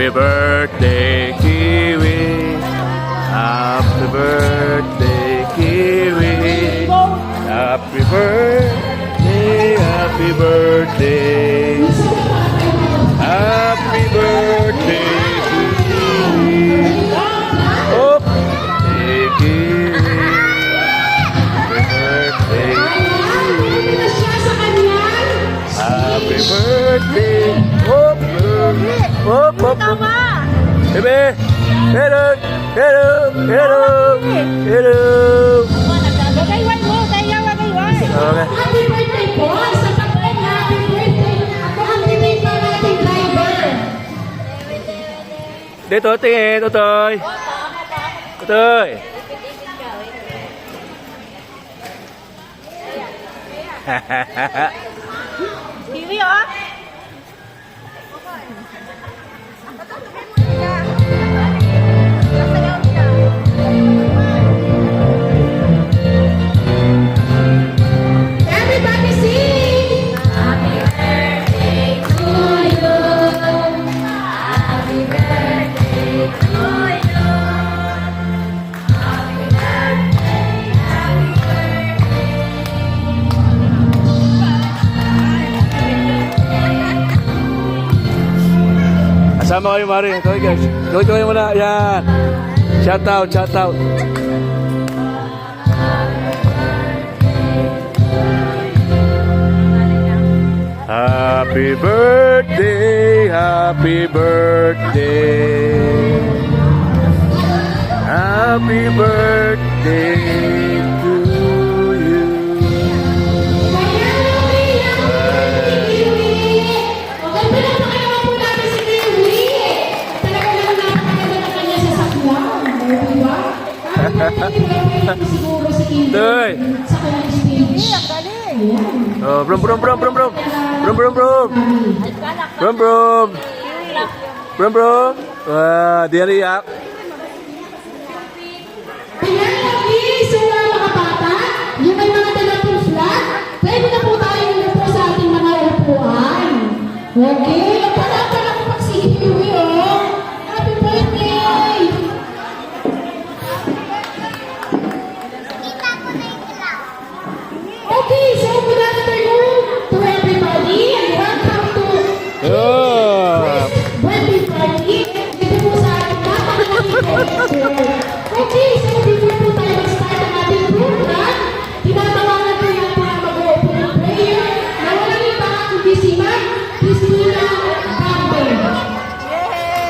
Happy birthday, Kiwi. Happy birthday, Kiwi. Happy birthday, happy birthday. Happy birthday, Kiwi. Oh, hey, Kiwi. Happy birthday, Kiwi. Happy birthday. Oh, oh, oh, oh. Bebe, hello, hello, hello, hello. Wagay-wag mo, tayo wagay-wag. Okay. Happy birthday po sa kapatid. Happy birthday. Ako ang bibig pa nating driver. Dito, tingin, Totoy. Totoy. Kiwi, oh. Everybody sing. Happy birthday to you. Happy birthday to you. Happy birthday, happy Asama kayo, Mari. Toy, guys. Toy muna. Yan. Shout out, shout out. Happy birthday, happy birthday. Happy birthday to you. Okay, pinapakalaman po natin si Kiwi. Talaga naman napakaganda na kanya sa saklang. Diba? Siguro si Kiwi. Toy. Sa kanyang stage. Ang galing. Ayan. Oh, brum, brum, brum, brum, brum. Brum, brum, brum. Brum, brum. Brum, brum. Wah, dia riak. Ayan, lagi. So, mga bata, yung may mga dalawang flat, pwede na po tayo po sa ating mga upuan. Okay? Pala po pag si Kiwi, oh. Happy birthday! Okay, so good afternoon to everybody and welcome to Oh. birthday party. Dito po sa ating napakalaking okay, so before po tayo mag-start ang ating program, tinatawagan po yung mga mag-open ng prayer na walang iba kundi si Ma'am Christina Gambe.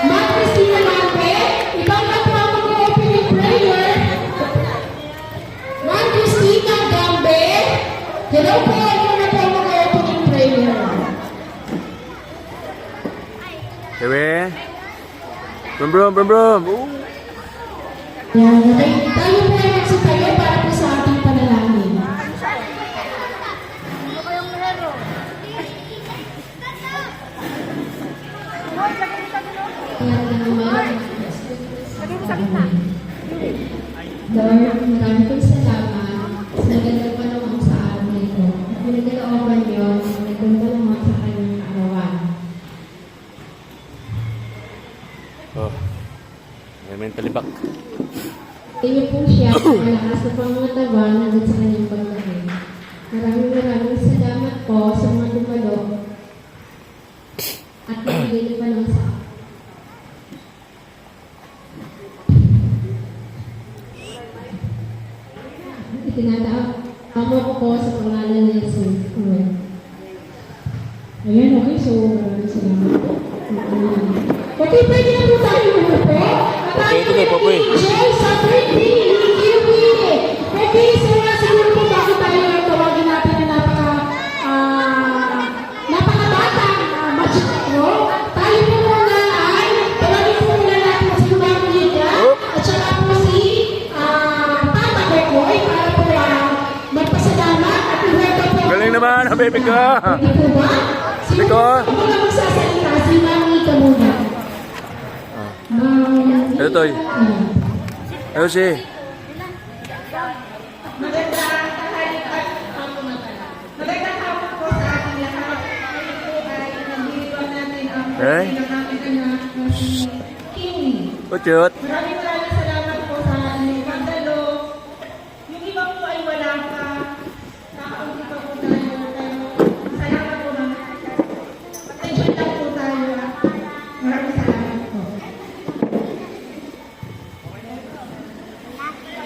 Ma'am Christina Gambe, ikaw na po ang mag-open ng prayer. Ma'am Christina Gambe, hello po, ikaw na po ang mag-open ng prayer. Dewe. Brum, brum, brum, brum. Yan, okay. Tayo po ay magsitayo para po sa ating panalangin. Ano kayong meron? Hoy, lagay mo sa dulo. Yan, Lagay mo sa gitna. Lord, marami pong salamat sa nagandang panahon sa araw na ito. At pinagkalooban niyo ang nagandang panahon sa kanyang arawan. Oh. May talibak. Tayo po siya sa malakas na pangatawan hanggang sa kanyang pagkain. Maraming salamat po sa mga dumalo at nagbigay ng panahon sa akin. Itinatawag ko po sa pangalan ni Jesus. Amen. Ayan, okay. So, maraming salamat po. Okay, pwede na po tayo umupo. At tayo ito na, Popoy. enjoy sa birthday ni Kiwi. Okay, so siguro po bakit tayo tawagin natin na napakabatang masyado. Tayo po muna ay tawagin po muna natin si Ma'am Lida at saka po si Papa Kokoy para po magpasalamat at i-welcome po. Galing naman, baby ko. Hindi po ba? Sabi ko. Ako na magsasalita si Ma'am Lida muna. Ito, Toy. Ayun si. Magandang hapon po sa ating lahat. Ngayon po ay nandito natin ang Eh? ng aming anak na si Puchut. Maraming salamat po sa inyong pagdalo. Yung iba po ay wala pa. Nakaunti pa po tayo. Salamat po naman. Enjoy lang po tayo. Maraming salamat po.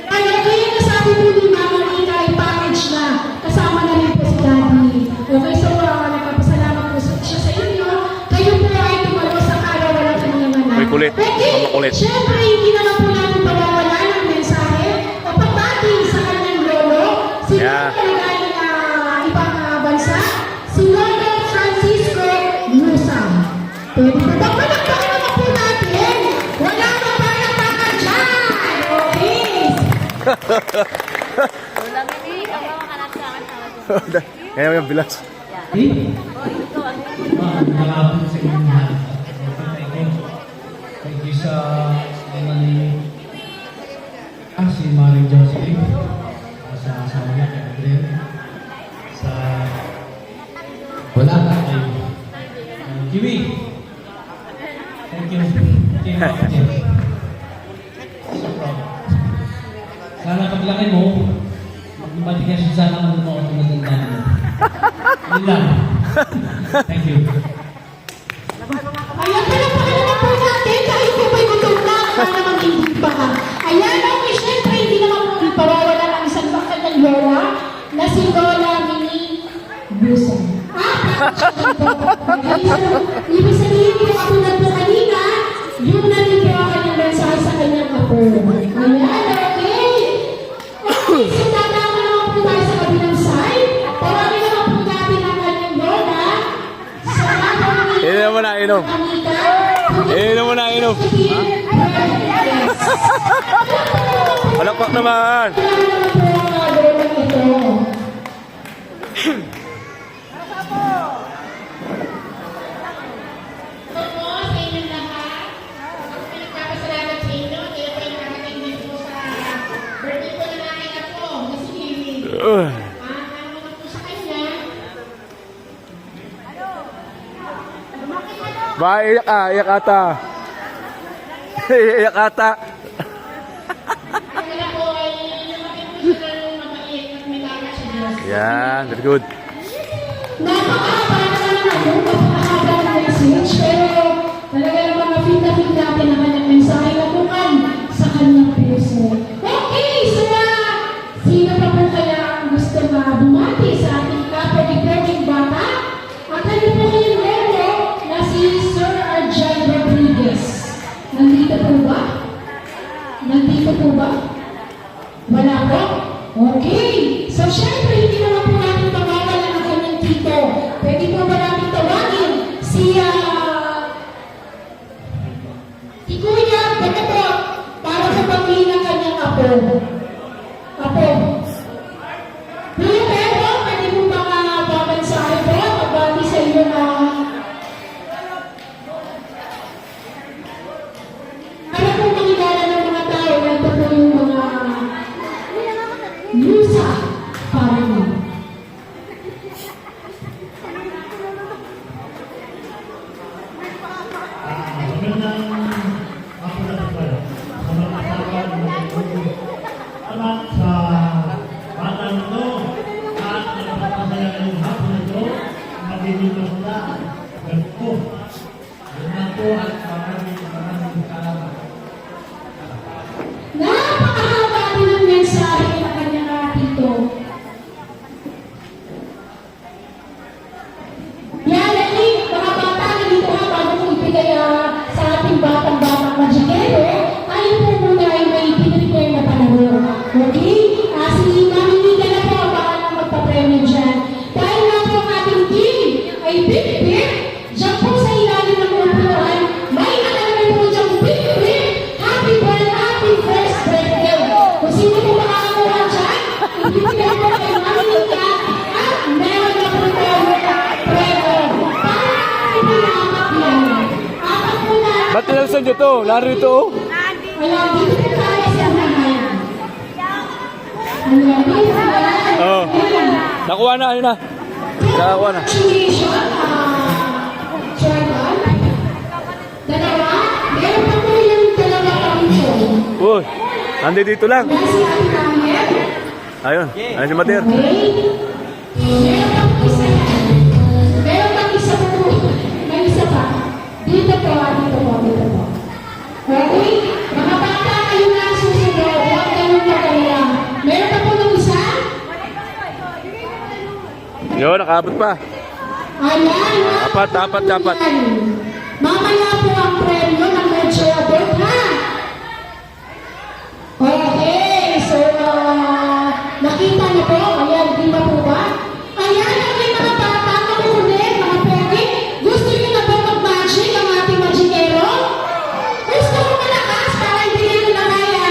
Kaya yung nasabi po ni Mama Rita ay package na. Kasama na rin po si Daddy. Okay, so nagpapasalamat po siya sa inyo. Kayo po ay tumalo sa araw wala kanyang anak. May kulit. Okay, Makulit. syempre hindi naman po natin pawawala ng mensahe o papati sa kanyang lolo. Si Yeah. galing ibang bansa, si Lolo Francisco Nusa. Pwede po ba palakpakan naman po natin? Wala ka palakpakan dyan! Okay. Kaya yung bilas. Malapit sa inyo lahat. Thank you sa mga ni si Marie Jocelyn, sa asawa niya, kay Adriel, sa wala kay Kiwi. Thank you. Kim Jeff. Sana paglaki mo, magbibigyan siya sana kung mo ako matandaan mo. Yun lang. Thank you. Ayan, palakpakan naman po natin kahit po ba'y gutom na, para naman hindi pa. Ayan, okay, syempre hindi naman po ipawawala ng isang kanyang lola na si Lola Mini Busan. Ibig sabihin po ako na po kanina, yung natin po ang kanyang mensahe sa kanyang apo. Ayan, okay. Okay, so tatama naman po tayo sa kabilang side. Tawagin naman po natin ang kanyang lola sa mga Inom mo na, inom. Inom mo na, inom. Palakpak naman. Ba, iyak iyak ata. Iyak ata. Yan, very good. Napakahaba naman ang napakahaba ng message, pero talaga naman na-feel natin ang kanyang mensahe na bukan sa kanyang puso. Okay, so sino pa po kaya ang gusto bumati sa ating kapwa-departing bata? At ano po kayong lolo na si Sir Arjan Rodriguez. Nandito po ba? Nandito po ba? Wala po? Okay. So, syempre, hindi naman po natin tawagan ang kanyang tito. Pwede po ba natin tawagin si Kuya, baka po, para sa pamilya ng kanyang apo. Apo. Kuya Pedro, pwede po ba papansahe po, magbati sa iyo na ano po makilala ng mga tao na ito po yung mga Nusa para mo. Salamat sa batang ito at napapasaya ng hapon ito magiging na ganito. Yun lang po at maraming salamat. Napakahaba din ang mensahe ng kanyang tito. Yan, Lali, mga bata, nandito ha, bago ko ibigay sa ating batang-batang magigero, tayo po muna ay may pinrepare na panahon. Okay? Si Mami Nita na po ang baka na magpapremyo dyan. Dahil nga po ang ating team ay big-big, dyan po sa ilalim ng upuan, may nakalagay po dyan big-big, happy birthday, happy first birthday. Kung sino po makakakuha dyan, ibigay po kay Mami Nita at meron na po tayo premyo. Para ipinamak yan. Apat po na. Ba't tinalsan nyo to? Laro ito. Ayan, dito po tayo sa bahay. Ayan, dito po tayo. Oh. Ayan. Nakuha na, ayun na. Nakakuha na. Congratulations, Jordan. Dalawa. Meron pa po yung dalawa Uy, nandito lang. Yan si Ate Maher. Ayun, ayun si Mater. Okay. Meron pang isa yan. Meron pang isa pa po. May isa pa. Dito po, dito po, dito po. Okay? Mga bata, kayo na ang susunod. Huwag ganun pa kaya. Meron pa po ng isa? Yun, nakaabot pa. Ayan. Apat. Mamaya po ang premyo ng medyo abot, ha? Okay, so, nakita niyo po, ayan, di ba po ba? Ayan, okay mga bata, makukulit, mga pwede. Gusto niyo na po mag-magic ang ating magicero? Gusto mo malakas para hindi niyo na kaya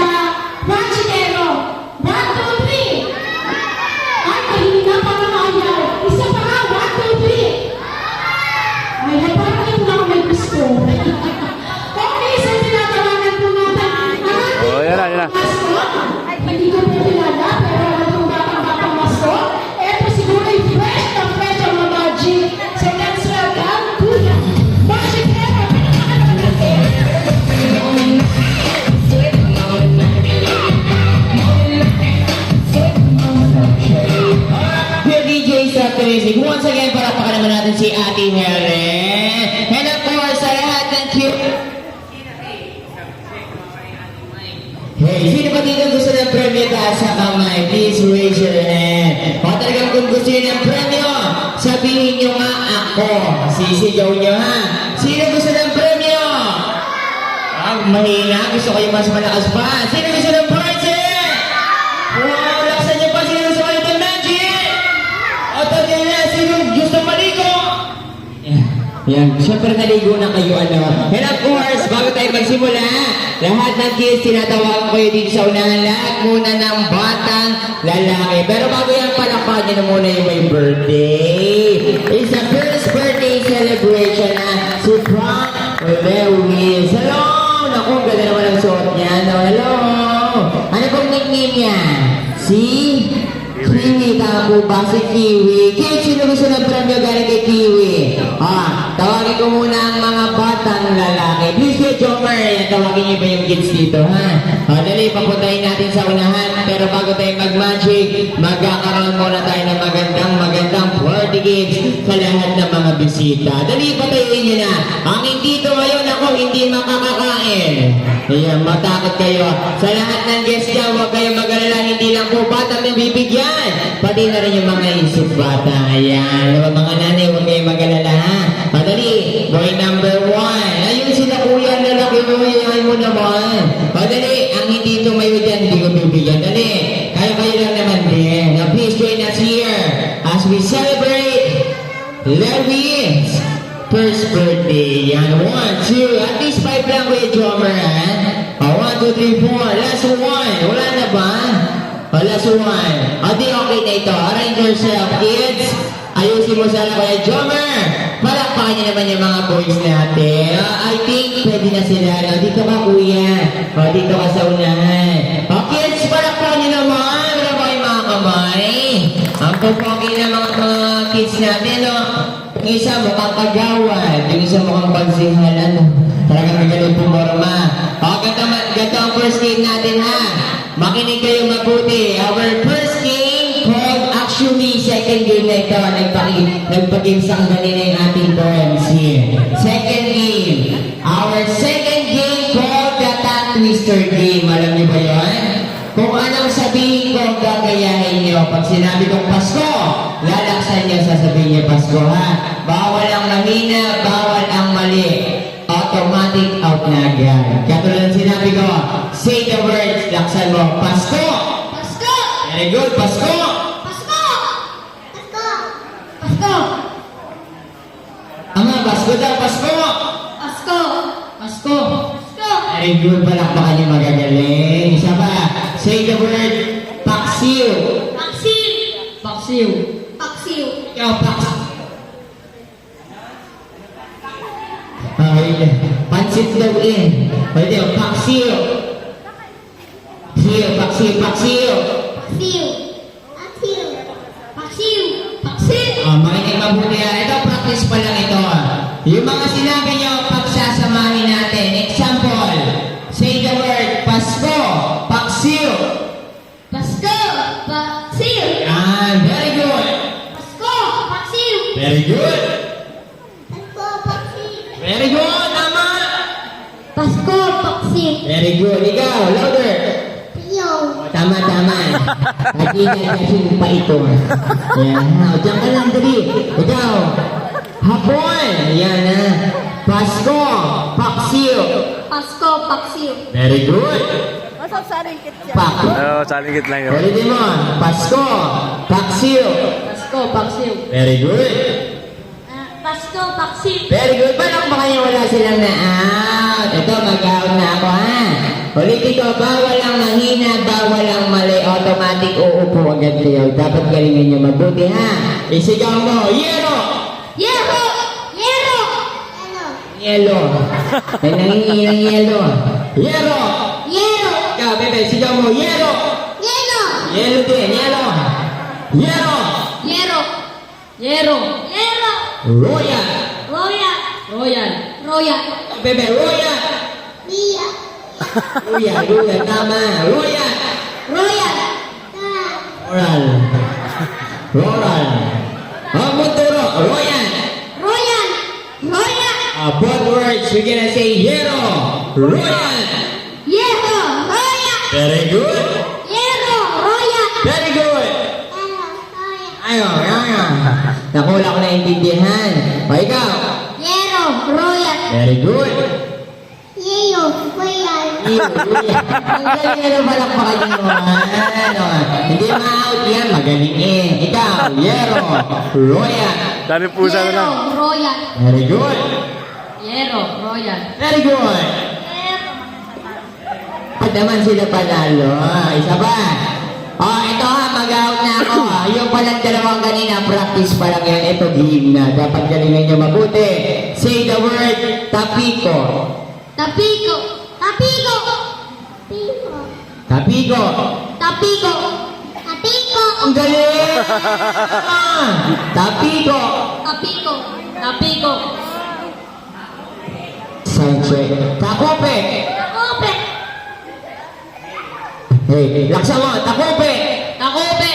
magicero? 1, 2, 3. Ay, mahina pa na ayaw. Isa pa nga, 1, 2, 3. Ay, parang hindi na ako may gusto. Okay, so tinatawanan po natin ang ating Oh, yan na. mascot. Hindi ko po kilala, pero alam kong batang mascot. Eto siguro yung fresh na fresh ang mga magic. So let's welcome Kuya Magic Hero. Dear DJ sa Music, once again, palakpakan naman natin si Ate Helen. And of course, sa lahat ng cute. Hey, sino ba dito gusto ng premyo taas sa kamay? Please raise your hand. O talagang kung gusto nyo ng premyo, sabihin nyo nga ako. Sisigaw nyo ha. Sino gusto ng premyo? Mahina. Gusto kayo mas malakas pa. Sino gusto ng party? Wow, laksan nyo pa. Sino gusto kayo ng magic? O talagang na, sino gusto maligo? Yan, syempre naligo na kayo, ano. And of course, bago tayo magsimula, lahat ng kids, tinatawagan kayo dito sa unahan. Lahat muna ng batang lalaki. Pero bago yan, palakpakan nyo na muna yung may birthday. It's the first birthday celebration na si Frank Lewis. Hello! Naku, ganda naman ang suot niya. No, hello! Ano pong nickname niya? Si Kiwi. Tama po ba si Kiwi? Kids, sino gusto ng premyo galing kay Kiwi? Tawagin ko muna ang mga batang lalaki. Please, Kuya Jomer, tawagin niyo ba yung kids dito, ha? Dali, papuntahin natin sa unahan. Pero bago tayo mag-magic, magkakaroon muna tayo ng magandang party games sa lahat ng mga bisita. Dali, patayin niyo na. Ang hindi dito ngayon, ako hindi makakakain. Ayan, matakot kayo. Sa lahat ng guests dyan, huwag kayong mag-alala. Hindi lang po batang nabibigyan. Pati na rin yung mga isip bata. Ayan, mga nanay, huwag kayong mag-alala, ha? Padali, boy number 1. Ayun sila kuya, lalaki mo, yayain mo naman. Padali, ang hindi tumayo dyan, hindi ko bibigyan. Dali, kayo lang naman din. Now please join us here as we celebrate Levi's first birthday. Yan, 1, 2, at least 5 lang kuya Jomer, ha? 1, 2, 3, 4, last 1. Wala na ba? Last 1. Di okay na ito. Arrange yourself, kids. Ayusin mo sana kuya Jomer. Palakpakan niyo naman yung mga boys natin. I think pwede na sila. Dito ka kuya. Dito ka sa unahan. Kids, palakpakan niyo naman. Wala ba yung mga kamay? Ang pupogi na mga kids natin, no? Yung isa mukhang kagawad. Yung isa mukhang pagsihalan. Talagang magaling pumorma. Ganda ang first game natin, ha? Makinig kayo mabuti. Our first game called actually second game na ito. Nagpag-game sa kanina yung ating parents here. Second game. Our second game called the Tongue Twister Game. Alam niyo ba yun? Kung anong sabihin ko, gagayahin niyo. Pag sinabi kong Pasko, lalaksan niyo, sasabihin niyo Pasko, ha? Bawal ang mahina, bawal ang mali. Automatic out na agad. Katulad sinabi ko, say the words, laksan mo, Pasko! Pasko! Very good, Pasko! Pasko! Pasko! Pasko! Pasko daw, Pasko! Pasko! Pasko! Pasko! Very good, palakpakan niyo magagaling. Isa pa, say the word, Paksiw! Paksiw! Paksiw! Paksiw! Ikaw, Paksiw! Pansit daw eh. Pwede, Paksiw! Paksiw, Paksiw, Paksiw! Paksiw! Paksiw! Paksiw! Paksiw! Makinig mabuti ha. Ito, practice pa lang ito. Yung mga sinabi nyo, pagsasamahin natin. Example, say the word, Pasko. Very good. Pasko, paksi. Very good. Tama. Pasko, paksi. Very good. Ikaw, louder. Piyo. Tama. Lagi na kasi pa ito. Yan. O, diyan ka lang, dali. Ikaw. Hapon. Yan na. Pasko. Paksiw. Pasko, paksi. Very good. Pak. Oh, salingkit lang yun. Ulitin mo. Pasko. Paksiw. Pasko, paksi. Very good. Pasko, paksi. Very good. Paano ba kayo wala silang na-out? Ito, mag-out na ako, ha? Ulitin ko, bawal ang mahina, bawal ang mali. Automatic uupo agad kayo. Dapat galingan nyo mabuti, ha? Isigaw mo, yero! Yero! Yero! Yelo. May nangingi ng yelo. Yero! Yero! Ikaw, bebe, sigaw mo, yero! Yero! Yelo din, yelo! Yero! Yero! Yero! Yero! Royal! Royal! Royal! Royal! Bebe, royal! Mia! Royal, tama. Royal! Royal! Oral. Roral. Muturo. Royal. Royal! Royal! Both words, we're gonna say yero. Royal. Yero! Royal! Very good. Yero! Royal! Very good. Ayo. Nakula ko na intindihan. O ikaw. Yero! Royal! Very good. Yeo! Royal! Ang galing na palakpakan mo. Ano? Hindi ma-out yan. Magaling eh. Ikaw. Yero. Royal. Dami pusa na lang. Royal! Very good. Yero! Royal! Very good. At naman sila panalo. Isa ba? Ito ha, mag-out na ako. Yung palang dalawang kanina, practice pa lang yan. Ito, game na. Dapat galingan nyo mabuti. Say the word, tapiko. Tapigo! Tapigo! Tapigo! Tapiko. Tapigo! Tapigo! Ang galing! Tapiko. Tapigo! Tapigo! Sound check. Takope. Takope! Hey, laksa mo. Takope. Takope!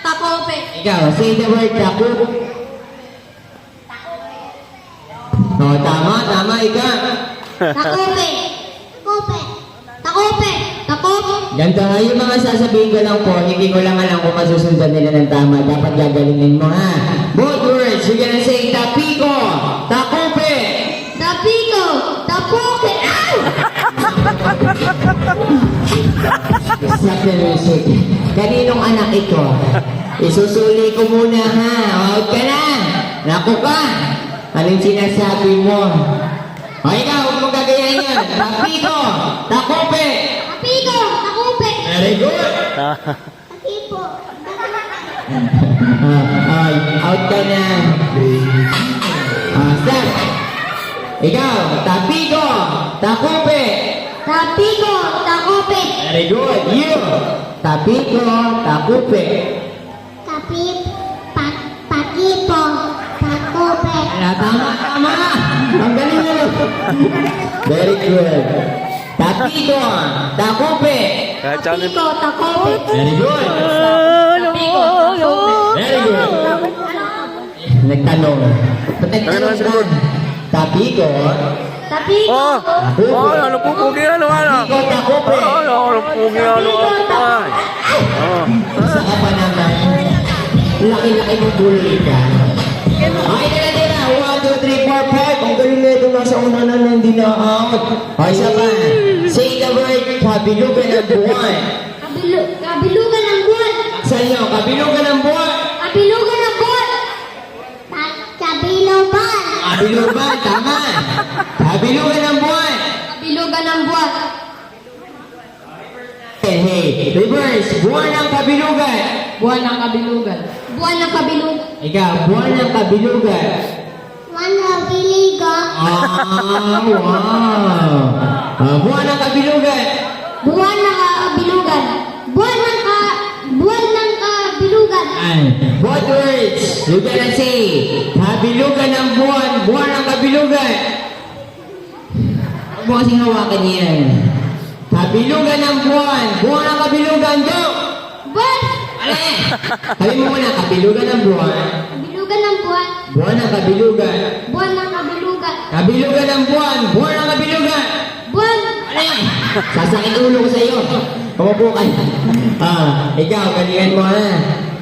Takope! Ikaw, say the word, takope. Tama, ikaw. Takope! Takope! Takope! Takope! Ganito nga, yung mga sasabihin ko lang po, hindi ko lang alam kung masusundan nila ng tama. Dapat gagalingin mo, ha? Both words, you're gonna say, tapiko, takupe. Tapigo! Tapoke! Ay! Stop the music. Kaninong anak ito? Isusuli ko muna, ha? Huwag ka na. Naku ka. Anong sinasabi mo? O ikaw, huwag mo gagayahin yan. Tapiko, takupe. Tapigo! Takope! Very good. Takipo! Out ka na. Stop. Ikaw, tapiko, takupe. Tapigo! Takope! Very good. You, tapiko, takupe. Tapip! Pakipo! Takope! Tama. Ang galing mo. Very good. Tapiko, takupe. Kahit challenge. Tapigo! Takope! Very good. Tapigo! Takope! Very good. Nagtanong. Ba't nagtanong ka? Tapiko, Tapigo! Ano po pugi ano? tapiko, takupe. Ano pugi ano? Ay. Isa ka pa naman. Laki-laki mong buloy ka. Okay, tira. 1, 2, 3, 4, 5. Ang galing na ito. Nasa una na nang dina-out. Okay, isa pa. Say the word, kabilugan ng buwan. Kabilugan ng buwan! Sa inyo, kabilugan ng buwan. Kabilugan ng buwan! Kabilugan! Kabilugan, tama. Kabilugan ng buwan. Kabilugan ng buwan! Hey, reverse. Buwan ng kabilugan. Buwan ng kabilugan! Buwan ng kabilugan! Ikaw, buwan ng kabilugan. Buwan ng biliga! Wow. Buwan ng kabilugan. Buwan ng kabilugan! Buwan ng kabilugan! What words? You gonna say, kabilugan ng buwan, buwan ng kabilugan. Huwag mo kasing hawakan yan. Kabilugan ng buwan, buwan ng kabilugan, go! Buwan! Ale! Sabi mo muna, kabilugan ng buwan, Kabilugan ng buwan! Buwan ng kabilugan. Buwan ng kabilugan. Kabilugan ng buwan. Buwan ng kabilugan. Buwan. Ano yan? Sasakit ulo ko sa iyo. Umupo ka. Ikaw, galingan mo na.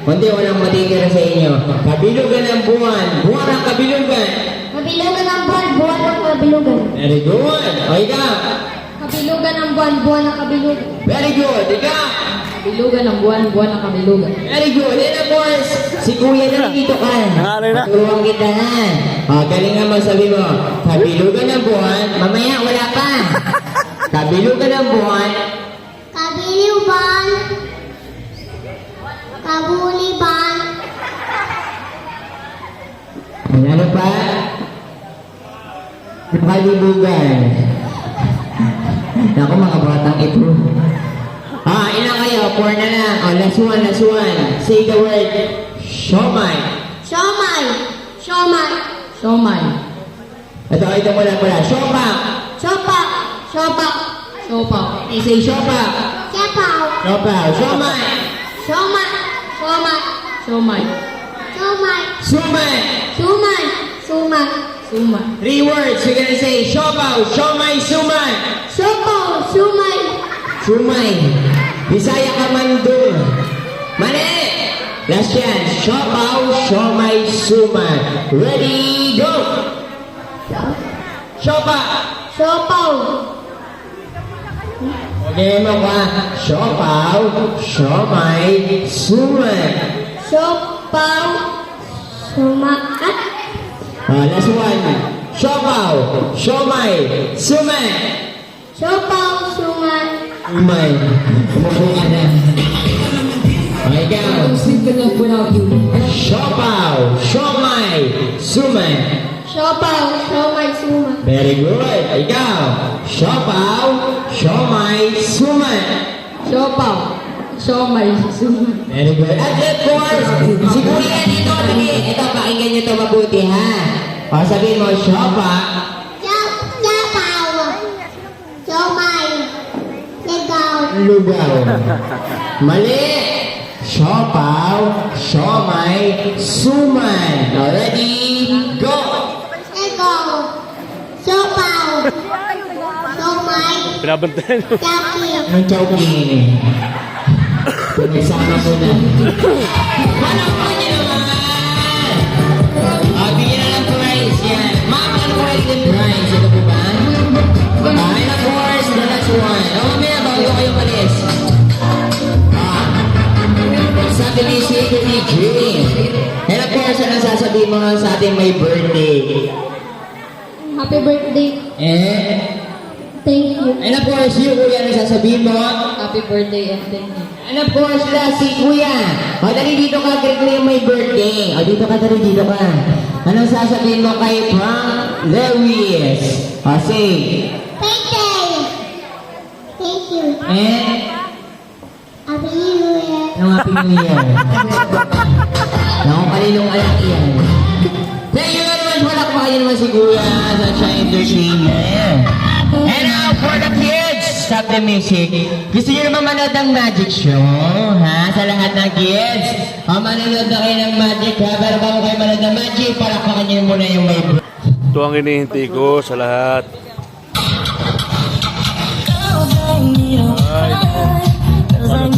Kunti walang matitira sa inyo. Kabilugan ng buwan. Buwan ng kabilugan. Kabilugan ng buwan. Buwan ng kabilugan. Very good. O ikaw. Kabilugan ng buwan. Buwan ng kabilugan. Very good. Ikaw. Kabilugan ng buwan. Buwan ng kabilugan. Very good. And of course, si Kuya na dito ka. Nangalan na. Turuan kita na. Galingan mo, sabi mo. Kabilugan ng buwan. Mamaya, wala pa. Kabilugan ng buwan. Kabiliban. Kabuliban. Ano pa? Kalibugan. Naku, mga batang ito. Ilan kayo? 4 na lang. Last one, last one. Say the word. Siomay. Siomay. Siomay. Siomay. Ito mula. Siopak. Siopak. Siopak. Siopak. Say siopak. Siapaw. Siopak. Siomay. Siomay. Siomay. Siomay. Siomay. Sumay. Sumay. Sumay. Sumay. 3 words. We're gonna say siopaw, siomay, sumay. Siopaw. Sumay. Sumay. Bisaya ka man doon. Mali! Last yan. Siopaw, siomay, sumay. Ready, go! Siopa! Siopaw. Okay mo ka. Siopaw, siomay, sumay. Siopaw. Sumakat. Last one. Siopaw, siomay, sumay. Siopaw. Sumay. Sumay. Umupo ka na. Okay, ikaw. Siopaw, siomay, sumay. Siopaw. Siomay. Sumay. Very good. Ikaw. Siopaw, siomay, sumay. Siopaw. Siomay. Sumay. Very good. At of course, si Kuya dito. Ito, pakinggan nyo ito mabuti, ha? Sabihin mo, siopa. Siapaw. Siomay. Ligaw. Lugaw. Mali. Siopaw, siomay, sumay. Ready? Go! Ligaw. Siopaw. Siomay. Pinabantayan mo. Siapi. Anong chowking? Pinagsama mo na. Panakpan niyo naman! Bigyan na ng prize yan. Ma'am, ano po yung prize? Ito po ba? And of course, the last one. Mamaya, bago kayo malis. Sabi ni Secretary Jimmy. And of course, ano sasabihin mo sa ating may birthday? Happy birthday. Thank you. And of course, you, Kuya, ano sasabihin mo? Happy birthday and thank you. And of course, last si Kuya. Dali dito ka, Gregory, may birthday. Dito ka, dito ka. Anong sasabihin mo kay Frank Lewis? Say. Birthday. Thank you. Happy New Year. Anong Happy New Year? Naku, kaninong anak yan. Thank you very much. Wala pa kayo naman si Kuya sa Shine Entertainment. And now, for the kids, stop the music. Gusto nyo naman manood ng magic show? Ha? Sa lahat ng kids? Manonood na kayo ng magic, ha? Pero bago kayo manood ng magic, palakpakan nyo muna yung may... Ito ang hinihintay ko sa lahat. Ay. Ano,